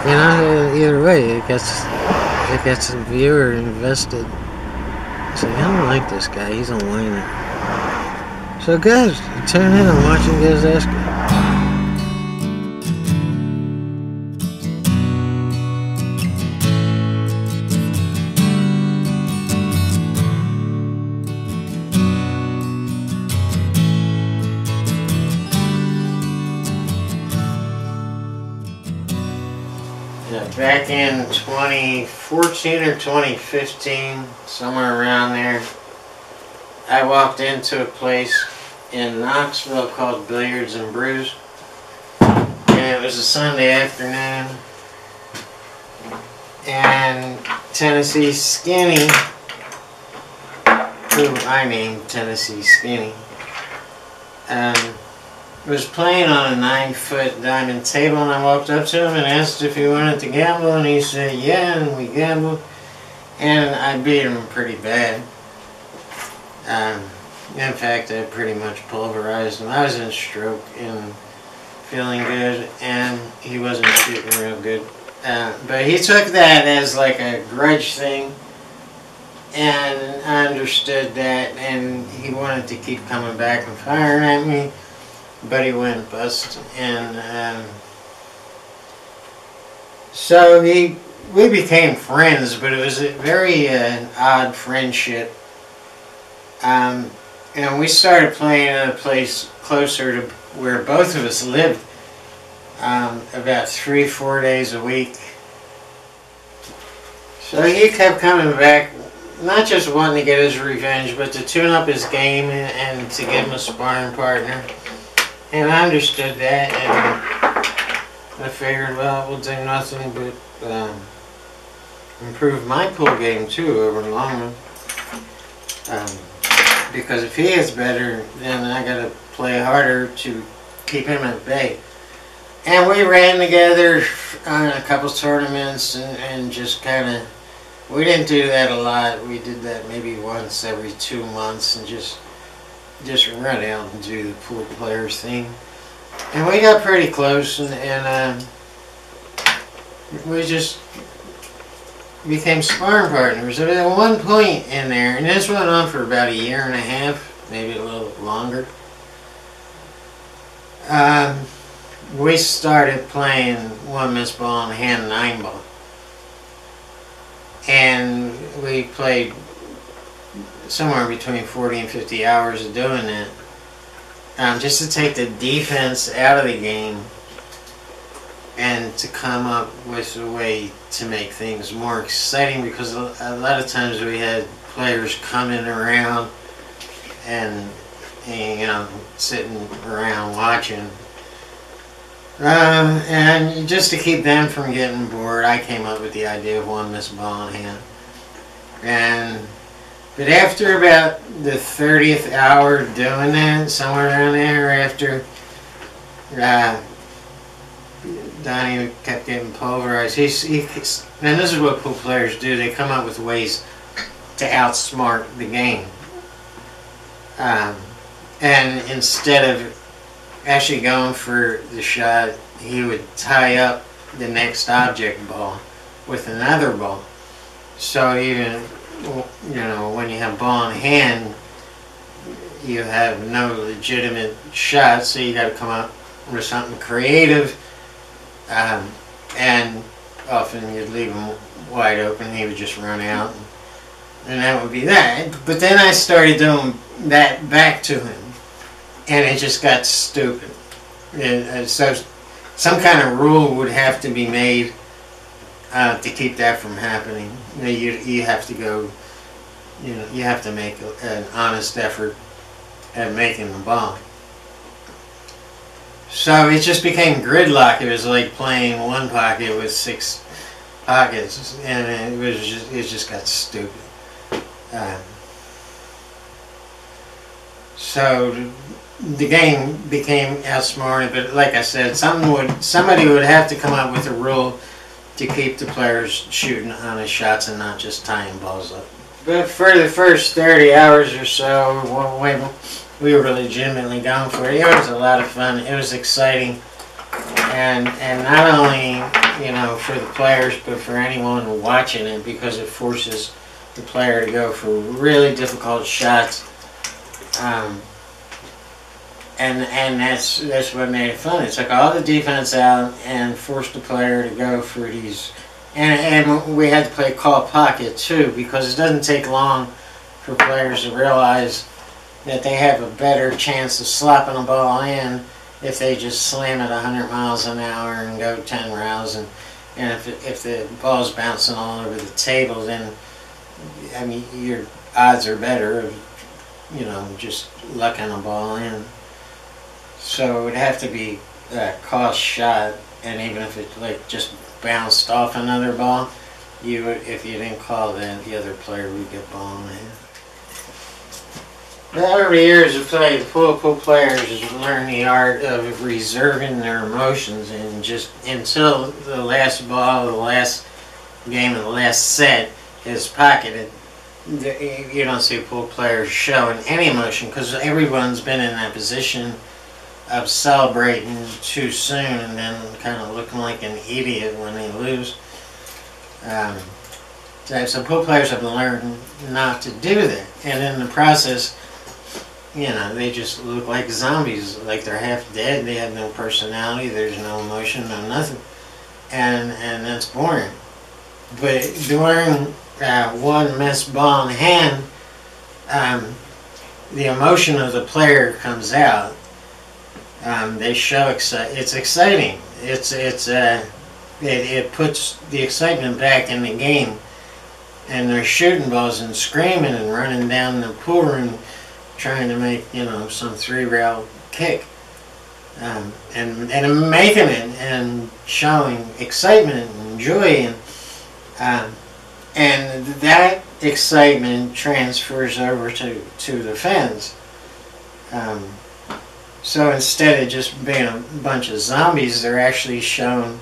You know, either way, it gets the viewer invested. So I don't like this guy. He's a whiner. So guys, tune in and watch him get his ass kicked. Back in 2014 or 2015, somewhere around there, I walked into a place in Knoxville called Billiards and Brews, and it was a Sunday afternoon, and Tennessee Skinny, who I named Tennessee Skinny, was playing on a 9-foot diamond table, and I walked up to him and asked if he wanted to gamble, and he said yeah, and we gambled, and I beat him pretty bad. In fact, I pretty much pulverized him. I was in stroke and feeling good, and he wasn't shooting real good. But he took that as like a grudge thing, and I understood that, and he wanted to keep coming back and firing at me. But he went bust, and so we became friends, but it was a very odd friendship. And we started playing at a place closer to where both of us lived, about 3-4 days a week. So he kept coming back, not just wanting to get his revenge, but to tune up his game and to get him a sparring partner. And I understood that, and I figured, well, it will do nothing but improve my pool game too over the long run. Because if he is better, then I got to play harder to keep him at bay. And we ran together on a couple tournaments, and just kind of, we didn't do that a lot. We did that maybe once every 2 months, and just run out and do the pool players thing. And we got pretty close, and we just became sparring partners. At one point in there, and this went on for about 1.5 years, maybe a little longer, we started playing 1-miss ball and hand 9-ball. And we played somewhere between 40 and 50 hours of doing that, just to take the defense out of the game and to come up with a way to make things more exciting, because a lot of times we had players coming around and you know, sitting around watching, and just to keep them from getting bored, I came up with the idea of 1-miss ball in hand. But after about the 30th hour doing that, somewhere around there, after Donnie kept getting pulverized, and this is what pool players do, they come up with ways to outsmart the game. And instead of actually going for the shot, he would tie up the next object ball with another ball. So even, you know, when you have ball in hand, you have no legitimate shot, so you got to come up with something creative, and often you'd leave him wide open, he would just run out, and that would be that. But then I started doing that back to him, and it just got stupid. So some kind of rule would have to be made to keep that from happening. You have to go, you know, you have to make an honest effort at making the ball. So it just became gridlock. It was like playing one pocket with 6 pockets, and it just got stupid. So the game became outsmarted, but like I said, somebody would have to come up with a rule to keep the players shooting honest shots and not just tying balls up. But for the first 30 hours or so, we were legitimately going for it. It was a lot of fun. It was exciting. and not only, you know, for the players, but for anyone watching it, because it forces the player to go for really difficult shots. And that's what made it fun. It took all the defense out and forced the player to go for these. And we had to play call pocket too, because it doesn't take long for players to realize that they have a better chance of slapping a ball in if they just slam it 100 miles an hour and go 10 rounds. And if the ball's bouncing all over the table, then, I mean, your odds are better of, you know, just lucking a ball in. So it would have to be a cost shot, and even if it like just bounced off another ball, you would, if you didn't call that, the other player would get ball in the hand. But over the years of play, the pool players learn the art of reserving their emotions, and just until the last ball of the last game of the last set is pocketed, you don't see pool players showing any emotion, because everyone's been in that position of celebrating too soon and then kind of looking like an idiot when they lose. So pool players have learned not to do that, and in the process, you know, they just look like zombies, like they're half dead. They have no personality, there's no emotion, no nothing, and that's boring. But during one missed ball in hand, the emotion of the player comes out. They show it's exciting. It puts the excitement back in the game, and they're shooting balls and screaming and running down the pool room, trying to make, you know, some 3-rail kick, and making it and showing excitement and joy, and that excitement transfers over to the fans. So instead of just being a bunch of zombies, they're actually shown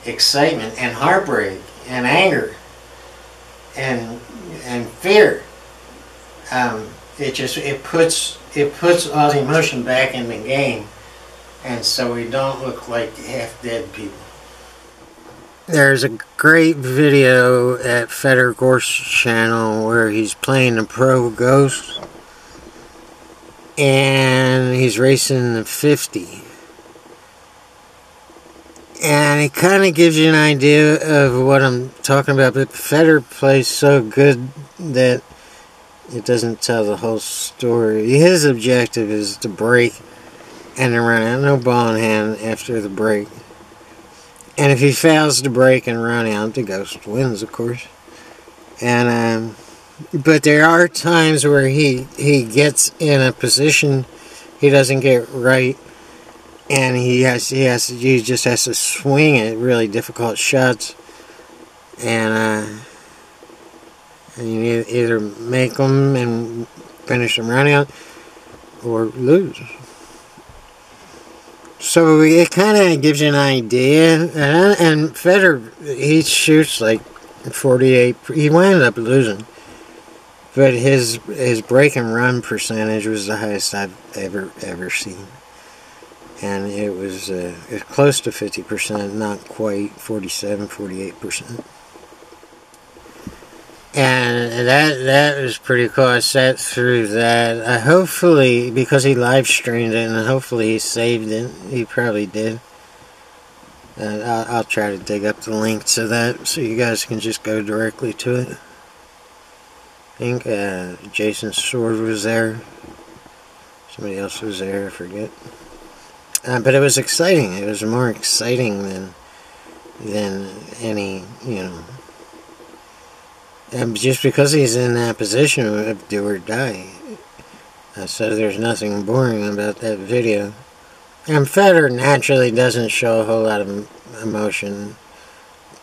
excitement and heartbreak and anger and fear. It puts all the emotion back in the game, and so we don't look like half dead people. There's a great video at Federer Gorse's channel where he's playing the Pro Ghost, and he's racing the 50. And it kind of gives you an idea of what I'm talking about, but Federer plays so good that it doesn't tell the whole story. His objective is to break and to run out, no ball in hand after the break. And if he fails to break and run out, the Ghost wins, of course. And but there are times where he gets in a position he doesn't get right, and he just has to swing at really difficult shots, and you either make them and finish them run out, or lose. So it kind of gives you an idea, and Federer, he shoots like 48. He wound up losing, but his break and run percentage was the highest I've ever seen, and it was close to 50%, not quite 47, 48%. And that was pretty cool. I sat through that. Hopefully, because he live streamed it, and hopefully he saved it. He probably did. I'll try to dig up the link to that so you guys can just go directly to it. I think Jason Sword was there. Somebody else was there, I forget. But it was exciting. It was more exciting than any, you know. And just because he's in that position of do or die. So there's nothing boring about that video. And Federer naturally doesn't show a whole lot of emotion,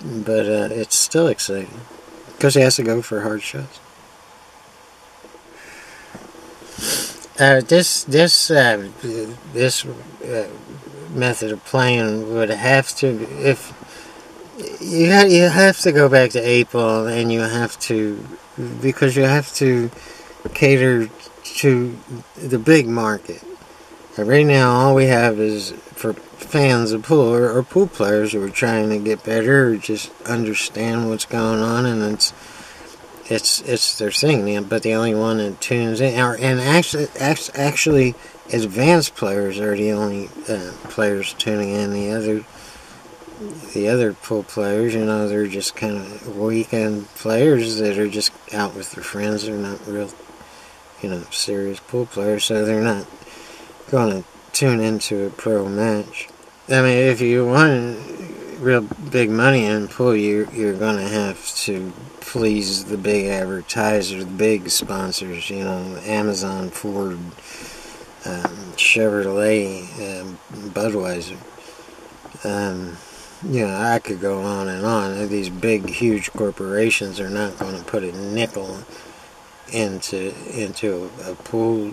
but it's still exciting because he has to go for hard shots. This method of playing would have to, if you have to go back to 8-ball, and you have to, because you have to cater to the big market. Right now, all we have is, for fans of pool or pool players who are trying to get better or just understand what's going on, and it's their thing. But the only one that tunes in, and actually, advanced players are the only players tuning in. The other pool players, they're just kind of weekend players that are just out with their friends. They're not real, serious pool players, so they're not going to tune into a pro match. I mean, if you want real big money in pool, you're going to have to please the big advertisers, the big sponsors, Amazon, Ford, Chevrolet, Budweiser. I could go on and on. These big, huge corporations are not going to put a nickel into a pool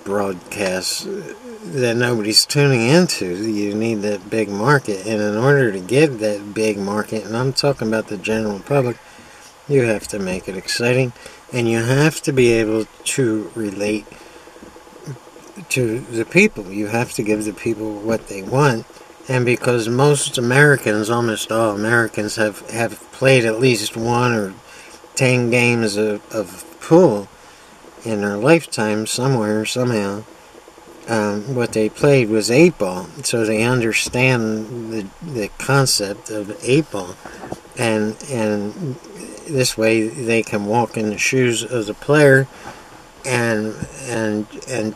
broadcast that nobody's tuning into. You need that big market, and in order to get that big market, and I'm talking about the general public, you have to make it exciting, and you have to be able to relate to the people. You have to give the people what they want. And because most Americans, almost all Americans, have played at least 1 or 10 games of pool in their lifetime somewhere, somehow, what they played was 8-ball. So they understand the concept of 8-ball. And this way they can walk in the shoes of the player and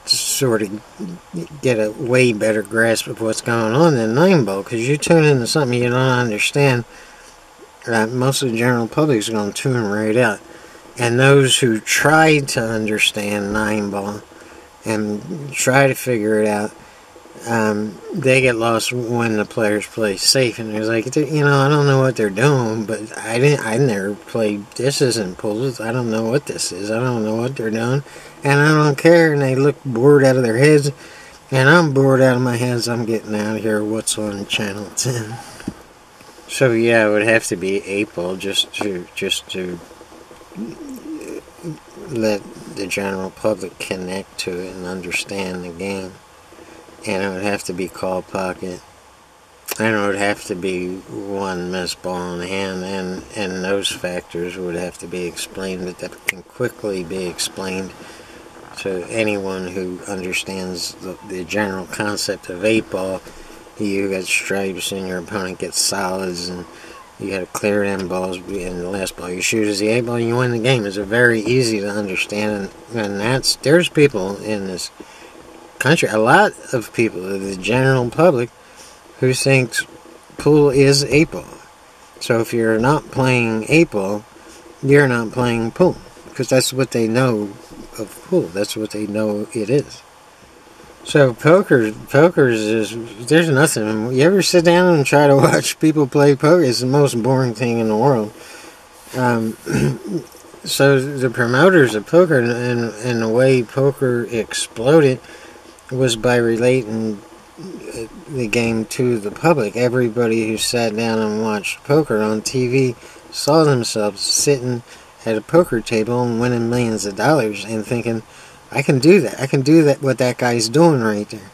sort of get a way better grasp of what's going on than 9-ball, because you tune into something you don't understand, most of the general public is going to tune right out. And those who try to understand 9-ball and try to figure it out, they get lost when the players play safe, and they're like, I don't know what they're doing, but I never played, this isn't pools, I don't know what this is, I don't know what they're doing, and I don't care, and they look bored out of their heads, and I'm bored out of my heads. I'm getting out of here. What's on channel 10? So yeah, it would have to be 8-ball just to let the general public connect to it and understand the game. And it would have to be call pocket, and it would have to be 1 missed ball in the hand, and those factors would have to be explained, but that can quickly be explained to anyone who understands the general concept of 8-ball. You got stripes and your opponent gets solids, and you got to clear them balls, and the last ball you shoot is the 8-ball, and you win the game. It's very easy to understand, and there's people in this country, a lot of people, the general public, who thinks pool is 8-ball. So if you're not playing 8-ball, you're not playing pool, because that's what they know of pool. That's what they know it is. So poker's is, there's nothing. You ever sit down and try to watch people play poker? It's the most boring thing in the world. So the promoters of poker and the way poker exploded was by relating the game to the public. Everybody who sat down and watched poker on TV saw themselves sitting at a poker table and winning millions of dollars and thinking, I can do that. I can do that. What that guy's doing right there,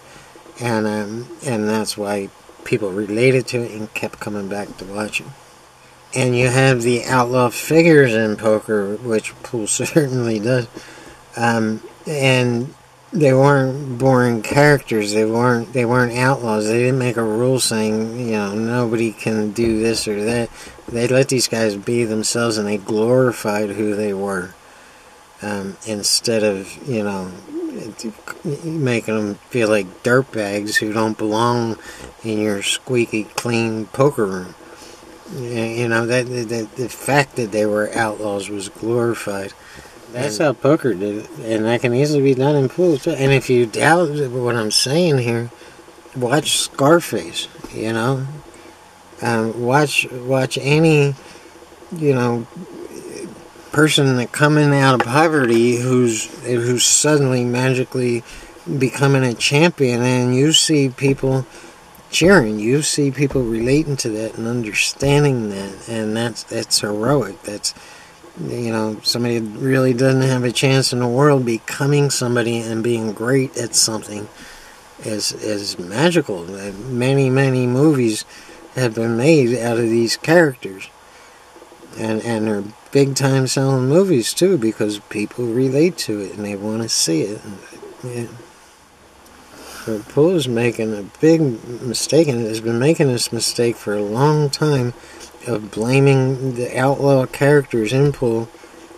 and that's why people related to it and kept coming back to watch it. And you have the outlaw figures in poker, which pool certainly does, and they weren't boring characters. They weren't outlaws. They didn't make a rule saying, nobody can do this or that. They let these guys be themselves, and they glorified who they were, instead of, making them feel like dirtbags who don't belong in your squeaky clean poker room. The fact that they were outlaws was glorified. That's how poker did it, and that can easily be done in pool too. And if you doubt what I'm saying here, watch Scarface. Watch any person that coming out of poverty who's suddenly magically becoming a champion, and you see people cheering, you see people relating to that and understanding that, and that's heroic. That's somebody that really doesn't have a chance in the world becoming somebody and being great at something, is magical. Many movies have been made out of these characters, and they're big time selling movies too, because people relate to it and they want to see it. Yeah. But Pool is making a big mistake, and has been making this mistake for a long time, of blaming the outlaw characters in Pool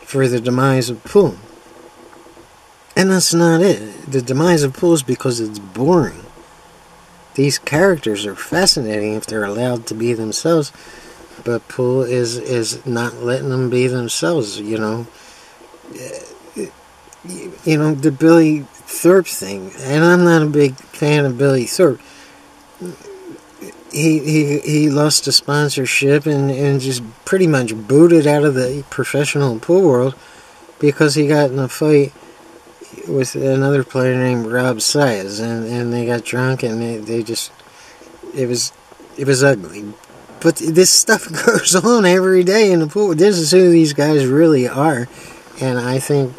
for the demise of Pool. And that's not it. The demise of Pool is because it's boring. These characters are fascinating if they're allowed to be themselves, but Pool is not letting them be themselves, you know. You know, the Billy Thorpe thing, and I'm not a big fan of Billy Thorpe. He lost a sponsorship and just pretty much booted out of the professional pool world because he got in a fight with another player named Rob Sias, and they got drunk, and they just, it was ugly. But this stuff goes on every day in the pool. This is who these guys really are, and I think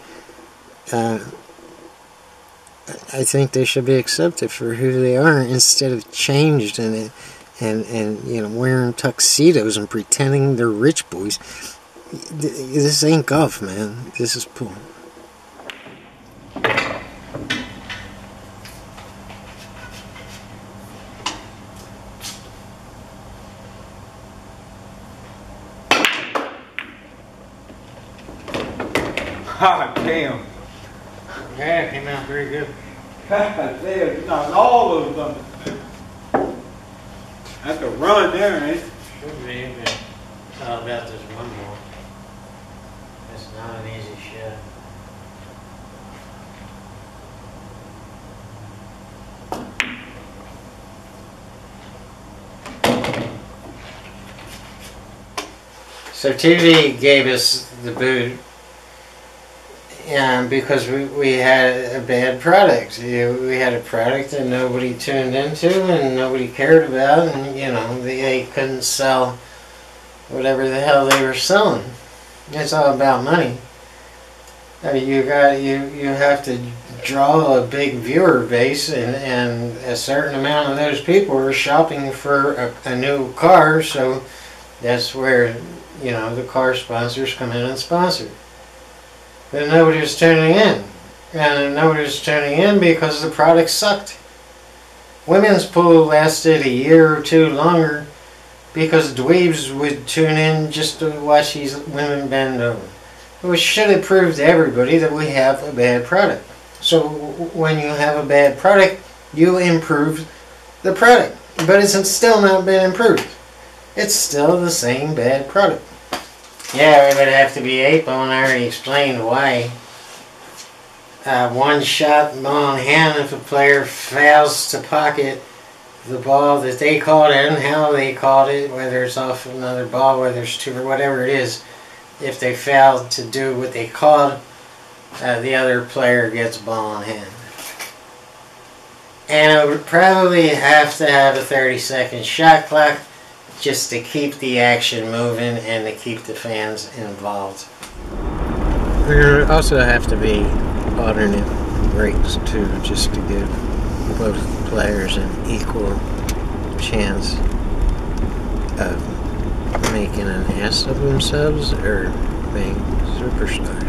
they should be accepted for who they are instead of changed and you know, wearing tuxedos and pretending they're rich boys. This ain't golf, man. This is pool. God damn. Yeah, it came out very good. God damn, you knocked all of them. That's a run there, ain't it? Should be, but it's all about this one more. It's not an easy shot. So TV gave us the boot because we had a bad product. We had a product that nobody tuned into and nobody cared about, and you know, they couldn't sell whatever the hell they were selling. It's all about money. I mean, you have to draw a big viewer base, and a certain amount of those people are shopping for a new car, so that's where, you know, the car sponsors come in and sponsor. But nobody was tuning in. And nobody was tuning in because the product sucked. Women's pool lasted a year or two longer because dweebs would tune in just to watch these women bend over. Which should have proved to everybody that we have a bad product. So when you have a bad product, you improve the product. But it's still not been improved. It's still the same bad product. Yeah, we would have to be April, and I already explained why. One shot ball in hand if a player fails to pocket the ball that they called in, how they called it, whether it's off another ball, whether it's two, or whatever it is. If they fail to do what they called, the other player gets ball in hand. And it would probably have to have a 30-second shot clock just to keep the action moving and to keep the fans involved. There would also have to be alternate breaks too, just to give both players an equal chance of making an ass of themselves or being superstars.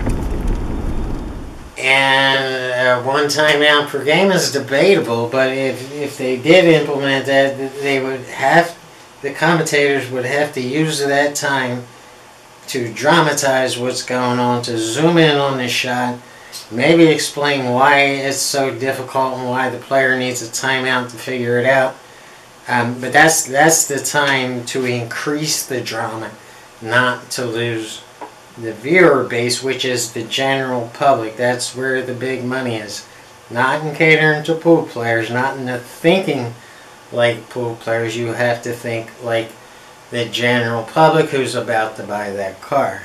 And one timeout per game is debatable, but if they did implement that, they would have, the commentators would have to use that time to dramatize what's going on, to zoom in on the shot, maybe explain why it's so difficult and why the player needs a timeout to figure it out. But that's the time to increase the drama, not to lose the viewer base, which is the general public. That's where the big money is. Not in catering to pool players, not in the thinking like pool players. You have to think like the general public who's about to buy that car.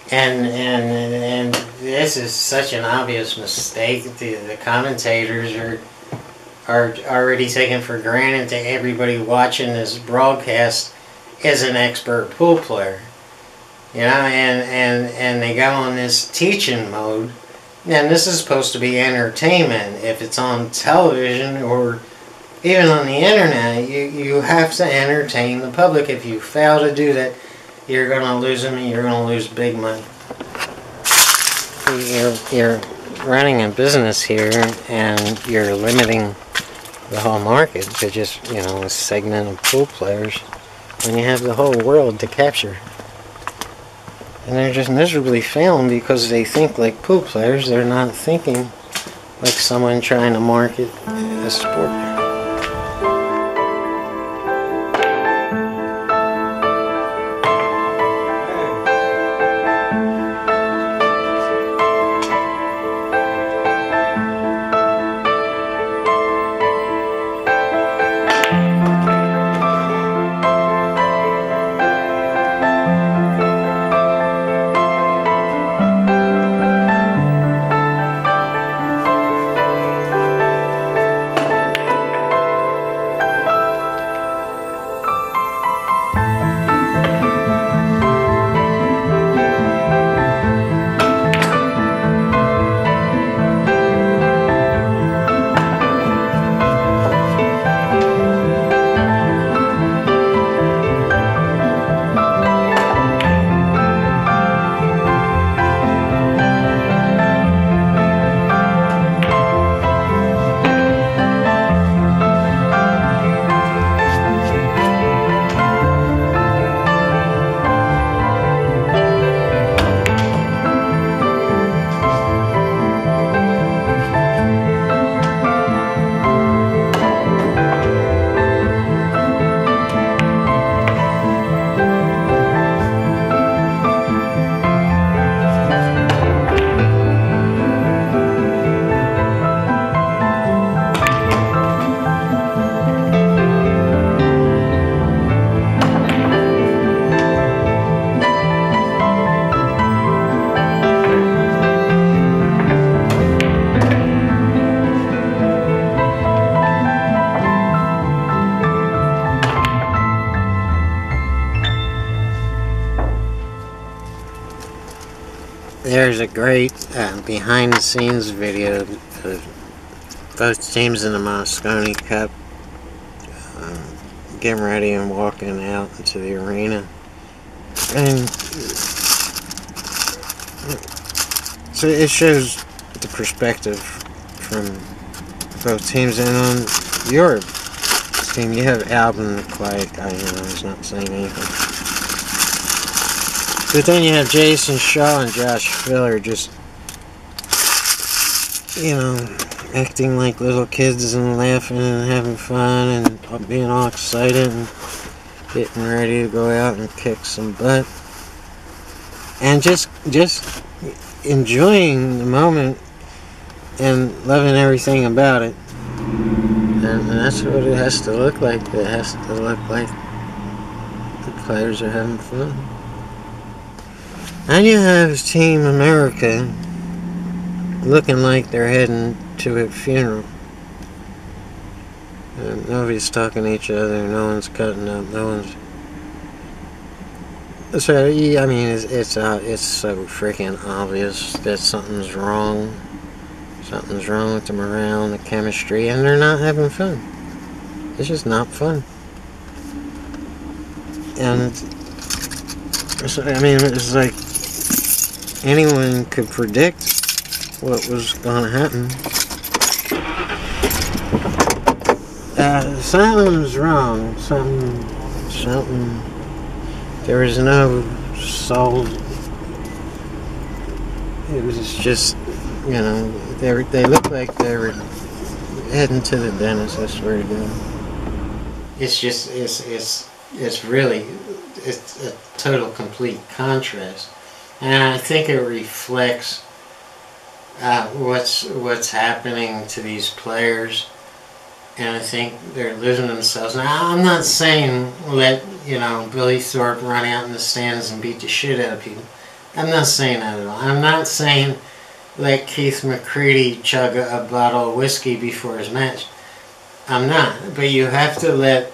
And this is such an obvious mistake. The commentators are already taken for granted that everybody watching this broadcast is an expert pool player. You know, and they go on this teaching mode And this is supposed to be entertainment. If it's on television or even on the internet, you have to entertain the public. If you fail to do that, you're going to lose them and you're going to lose big money. You're running a business here and you're limiting the whole market to just, a segment of pool players when you have the whole world to capture. And they're just miserably failing because they think like pool players. They're not thinking like someone trying to market a sport. There's a great behind-the-scenes video of both teams in the Moscone Cup getting ready and walking out into the arena. And so it shows the perspective from both teams. And on your team, you have Alvin, the quiet guy, he's not saying anything. But then you have Jason Shaw and Josh Filler just, acting like little kids and laughing and having fun and being all excited and getting ready to go out and kick some butt. And just enjoying the moment and loving everything about it. And that's what it has to look like. It has to look like the players are having fun. And you have Team America looking like they're heading to a funeral. And nobody's talking to each other, no one's cutting up, no one's... So, I mean, it's so freaking obvious that something's wrong. Something's wrong with the morale and the chemistry, and they're not having fun. It's just not fun. And, so, I mean, it's like anyone could predict what was going to happen. Something was wrong. Something. There was no soul. It was just, they looked like they were heading to the dentist. I swear to God. It's just, it's really, it's a total complete contrast. And I think it reflects what's happening to these players, and I think they're losing themselves. Now, I'm not saying let Billy Thorpe run out in the stands and beat the shit out of people. I'm not saying that at all. I'm not saying let Keith McCready chug a bottle of whiskey before his match. I'm not. But you have to let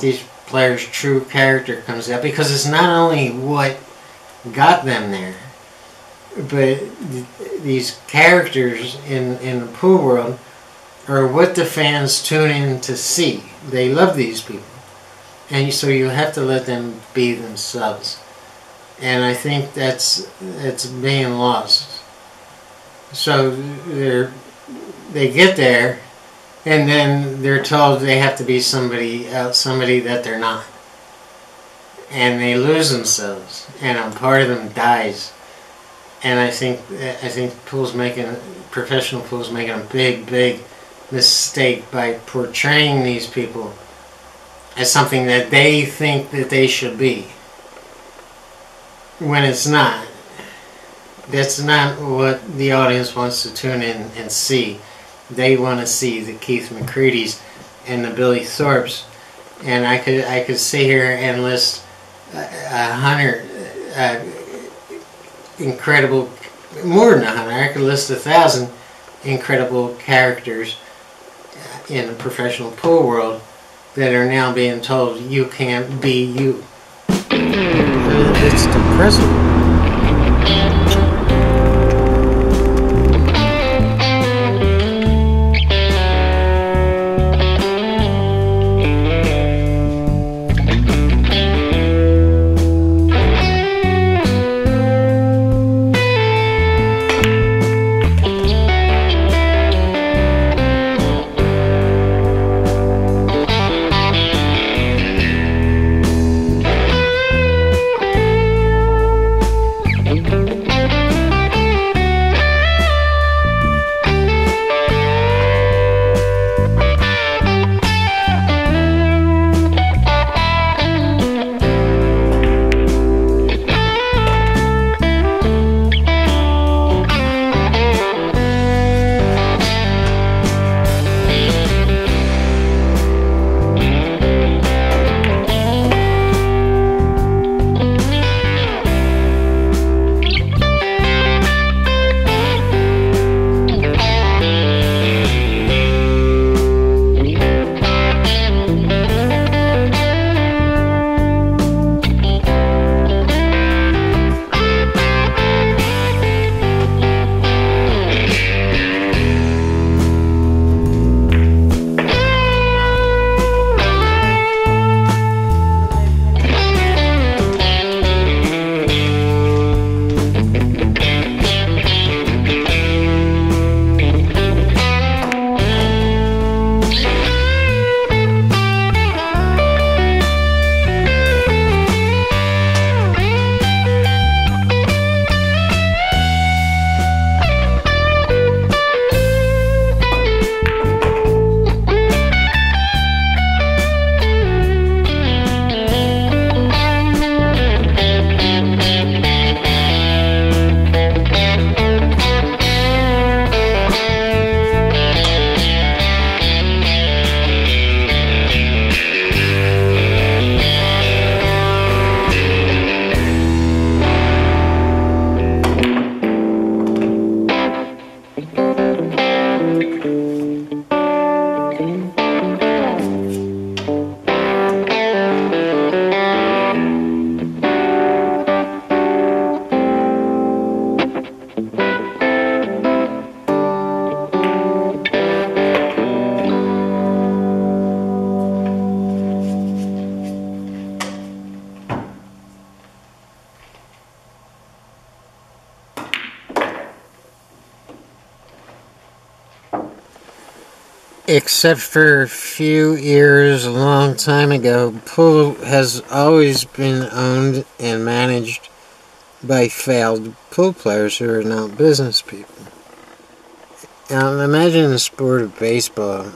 these players' true character comes out, because it's not only what got them there, but these characters in the pool world are what the fans tune in to see. They love these people, and so you have to let them be themselves. And I think that's being lost. So they get there, and then they're told they have to be somebody else, somebody that they're not, and they lose themselves, and a part of them dies. And I think professional pool's making a big mistake by portraying these people as something that they think that they should be, when it's not. That's not what the audience wants to tune in and see. They want to see the Keith McCreadys and the Billy Thorpes. And I could sit here and list 100 incredible, more than 100. I could list 1,000 incredible characters in the professional pool world that are now being told you can't be you. It's depressing. Except for a few years, a long time ago, pool has always been owned and managed by failed pool players who are not business people. Now imagine the sport of baseball,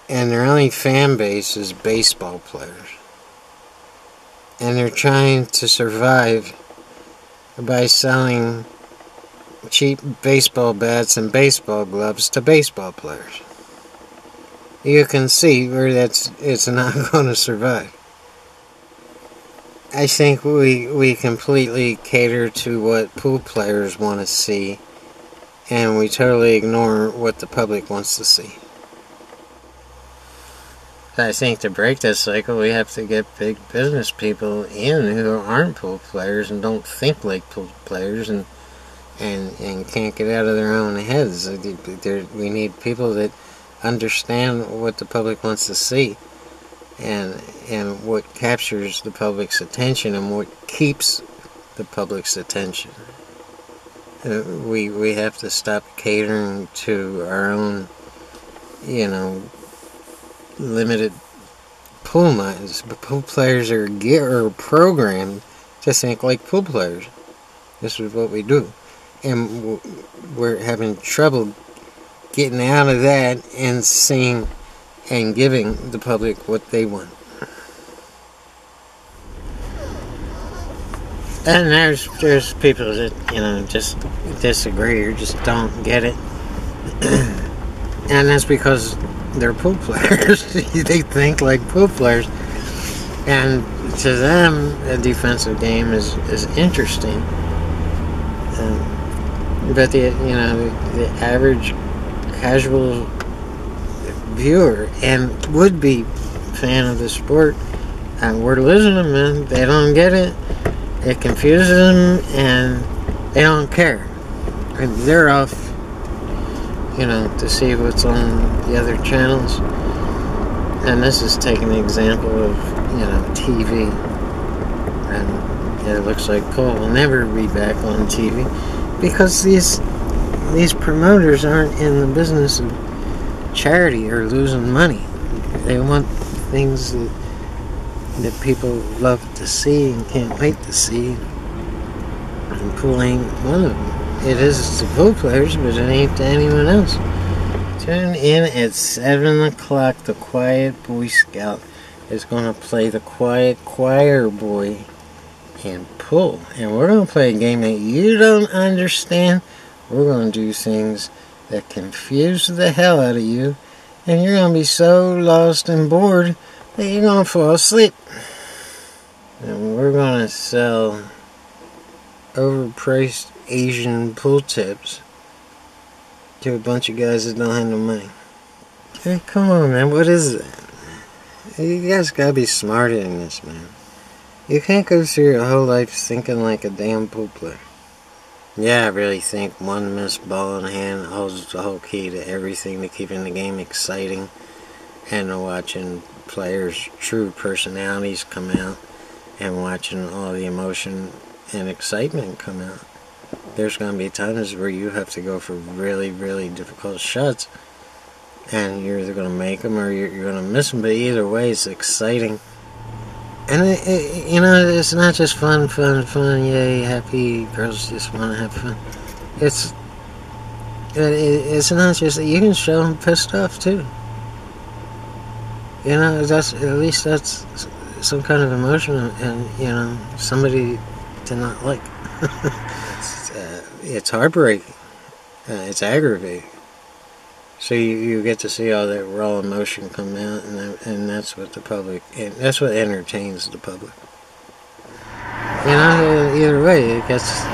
and their only fan base is baseball players. And they're trying to survive by selling cheap baseball bats and baseball gloves to baseball players. You can see where it's not going to survive. I think we completely cater to what pool players want to see, and we totally ignore what the public wants to see. I think to break this cycle, we have to get big business people in who aren't pool players and don't think like pool players and can't get out of their own heads. We need people that understand what the public wants to see and what captures the public's attention and what keeps the public's attention. We have to stop catering to our own, limited pool minds. But pool players are programmed to think like pool players. This is what we do. And we're having trouble getting out of that and seeing and giving the public what they want. And there's people that, just disagree or just don't get it. And that's because they're pool players. They think like pool players. And to them, a defensive game is interesting. But the average casual viewer and would-be fan of the sport, we're losing them, man. They don't get it. It confuses them, and they don't care. And they're off, to see what's on the other channels. And this is taking an example of, TV. And it looks like Cole will never be back on TV because these promoters aren't in the business of charity or losing money. They want things that people love to see and can't wait to see. And pool ain't one of them. It is to pool players, but it ain't to anyone else. Tune in at 7 o'clock. The Quiet Boy Scout is going to play the Quiet Choir Boy and pool. And we're going to play a game that you don't understand. We're going to do things that confuse the hell out of you. And you're going to be so lost and bored that you're going to fall asleep. And we're going to sell overpriced Asian pool tips to a bunch of guys that don't have no money. Hey, come on, man. What is that? You guys gotta be smarter than this, man. You can't go through your whole life thinking like a damn pool player. Yeah, I really think one missed ball in hand holds the whole key to everything to keeping the game exciting and to watching players' true personalities come out and watching all the emotion and excitement come out. There's going to be times where you have to go for really, really difficult shots and you're either going to make them or you're going to miss them, but either way it's exciting. And it's not just fun, yay, happy, girls just want to have fun. It's not just, you can show them pissed off too. That's, at least that's some kind of emotion and, somebody to not like. It's heartbreaking. It's aggravating. So you get to see all that raw emotion come out, and that's what the public, and that's what entertains the public. Either way, it gets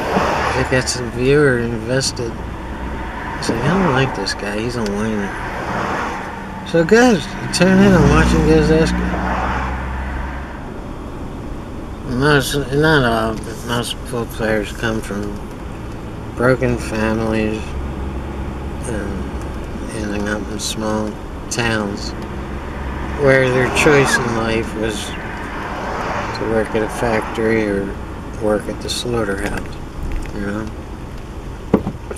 the viewer invested. It's like, I don't like this guy. He's a whiner. So guys, tune in and watch him get his ass kicked. Not all, but most pool players come from broken families and ending up in small towns where their choice in life was to work at a factory or work at the slaughterhouse.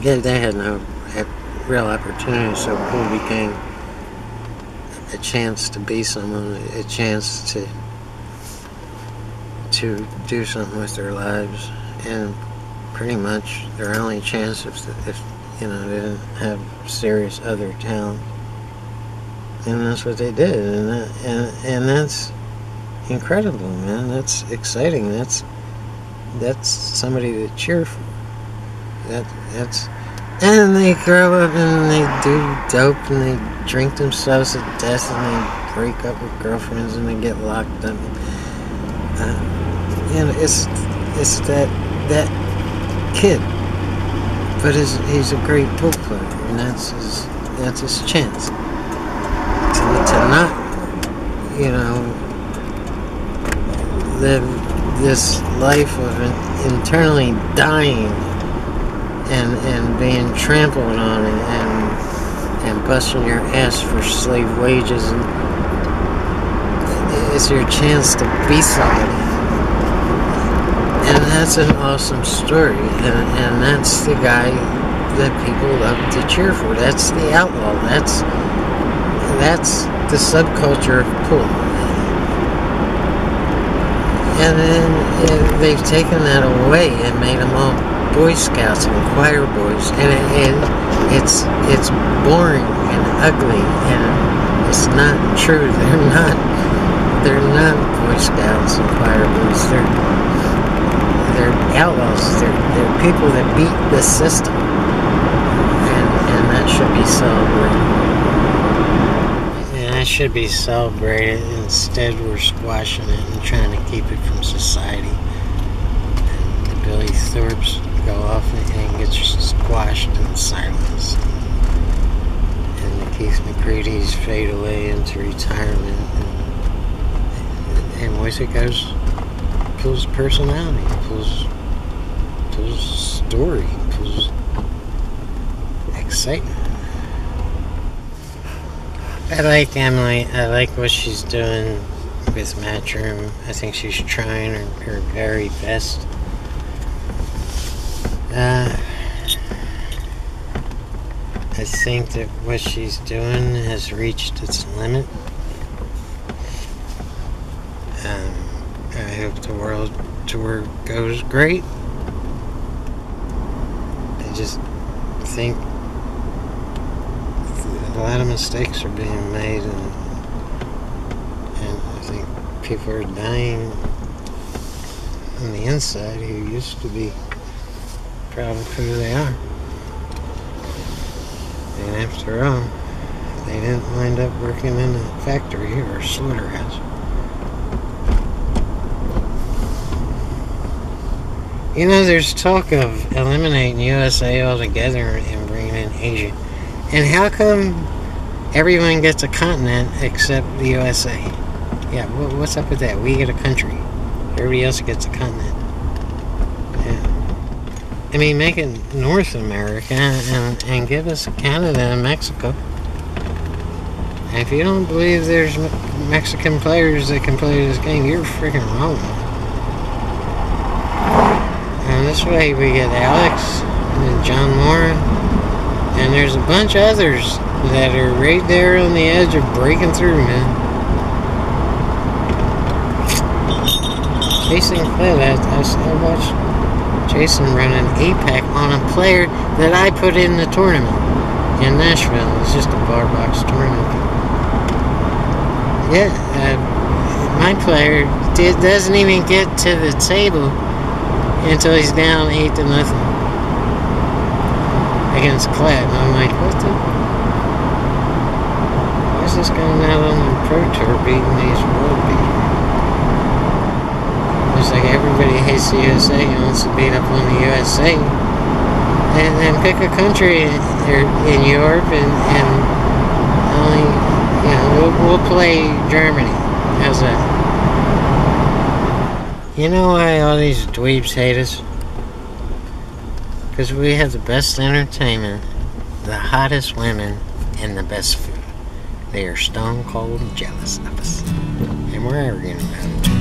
They had no real opportunity, so pool became a chance to be someone, a chance to do something with their lives, and pretty much their only chance if they didn't have serious other talent. And that's what they did, and that's incredible, man. That's exciting. That's somebody to cheer for. And they grow up and they do dope and they drink themselves to death and they break up with girlfriends and they get locked up. It's that kid, but he's a great pool player, and that's his chance to not you know, live this life of internally dying and being trampled on and busting your ass for slave wages, and it's your chance to be somebody. And that's an awesome story, and that's the guy that people love to cheer for. That's the outlaw. That's the subculture of cool. And then they've taken that away and made them all Boy Scouts and choir boys, and it's boring and ugly, and it's not true. They're not Boy Scouts and choir boys. They're outlaws. They're people that beat the system, and that should be celebrated. And that should be celebrated. Instead, we're squashing it and trying to keep it from society. And the Billy Thorpes go off and get squashed in silence. And the Keith McCready's fade away into retirement. And once it goes, pulls personality, pulls story, pulls excitement. I like Emily. I like what she's doing with Matchroom. I think she's trying her very best. I think that what she's doing has reached its limit. I hope the world tour goes great. I just think a lot of mistakes are being made, and I think people are dying on the inside who used to be proud of who they are. And after all, they didn't wind up working in a factory or a slaughterhouse. You know, there's talk of eliminating USA altogether and bringing in Asia. And how come everyone gets a continent except the USA? Yeah, what's up with that? We get a country. Everybody else gets a continent. Yeah. I mean, make it North America and give us Canada and Mexico. And if you don't believe there's Mexican players that can play this game, you're freaking wrong. And this way we get Alex and John Moore, and there's a bunch of others that are right there on the edge of breaking through, man. Jason Cled, I watched Jason run an 8-pack on a player that I put in the tournament in Nashville. It's just a bar box tournament. Yeah, my player doesn't even get to the table until he's down 8-0 against Cled. And I'm like, what the? Why is this going out on the Pro Tour beating these world beaters? It's like everybody hates the USA and wants to beat up on the USA. And then pick a country in Europe and only, you know, we'll play Germany. How's that? You know why all these dweebs hate us? Because we have the best entertainment, the hottest women, and the best food. They are stone cold jealous of us. And we're arguing about it.